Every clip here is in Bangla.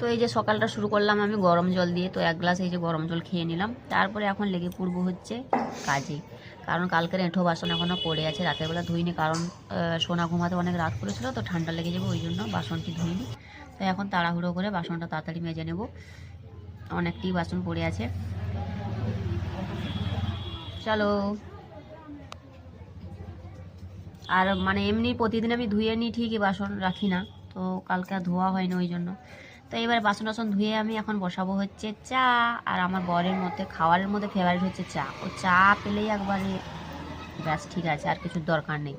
তো এই যে সকালটা শুরু করলাম আমি গরম জল দিয়ে, তো এক গ্লাস এই যে গরম জল খেয়ে নিলাম। তারপরে এখন লেগে পড়বো হচ্ছে কাজে, কারণ কালকের এঁঠো বাসন এখনও পড়ে আছে, রাতের বেলা ধুইনি, কারণ সোনা ঘুমাতে অনেক রাত করেছিল, তো ঠান্ডা লেগে যাবে, ওই জন্য বাসনটি ধুইনি। তো এখন তাড়াহুড়ো করে বাসনটা তাড়াতাড়ি মেজে নেব, অনেকটি বাসন পড়ে আছে। চলো। আর মানে এমনি প্রতিদিন আমি ধুয়ে নিই ঠিকই, বাসন রাখি না, তো কালকে আর ধোয়া হয়নি ওই জন্য। তো এবার বাসন টাসন ধুয়ে আমি এখন বসাবো হচ্ছে চা। আর আমার বরের মধ্যে খাওয়ারের মধ্যে ফেভারিট হচ্ছে চা, ও চা পেলেই একবারে ব্যাস ঠিক আছে, আর কিছুর দরকার নেই।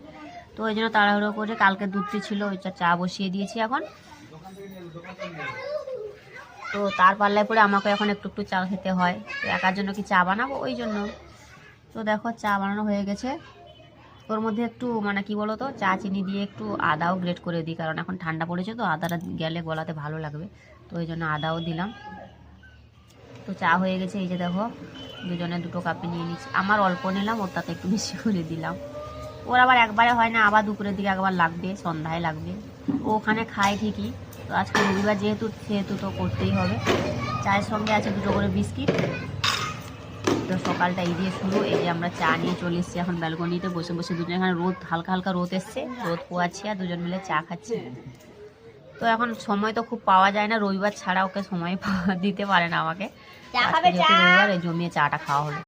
তো ওই জন্য তাড়াহুড়ো করে কালকে দুধটি ছিল, ওই চা বসিয়ে দিয়েছি এখন। তো তার পাল্লায় পরে আমাকে এখন একটু একটু চা খেতে হয়, তো একার জন্য কি চা বানাবো, ওই জন্য। তো দেখো চা বানানো হয়ে গেছে। ওর মধ্যে একটু মানে কি বলো তো, চা চিনি দিয়ে একটু আদাও গ্রেট করে দিই, কারণ এখন ঠান্ডা পড়েছে, তো আদাটা গেলে গলাতে ভালো লাগবে, তো ওই জন্য আদাও দিলাম। তো চা হয়ে গেছে, এই যে দেখো দুজনে দুটো কাপে নিয়ে নিচ্ছি, আমার অল্প নিলাম, ওর তাতে একটু বেশি করে দিলাম। ওর আবার একবারে হয় না, আবার দুপুরের দিকে একবার লাগবে, সন্ধ্যায় লাগবে। ও ওখানে খায় ঠিকই, তো আজকে রবিবার যেহেতু সেহেতু তো করতেই হবে। চায়ের সঙ্গে আছে দুটো করে বিস্কিট। তো সকালটা এই দিয়ে শুরু। এই যে আমরা চা নিয়ে চলে এসেছি এখন ব্যালকনিতে, বসে বসে দুজন, এখানে রোদ হালকা হালকা রোদ এসছে, রোদ পোয়াচ্ছি আর দুজন মিলে চা খাচ্ছি। তো এখন সময় তো খুব পাওয়া যায় না, রবিবার ছাড়া ওকে সময় দিতে পারে না আমাকে, আজকে যেহেতু রবিবার এই জমিয়ে চাটা খাওয়া হলো।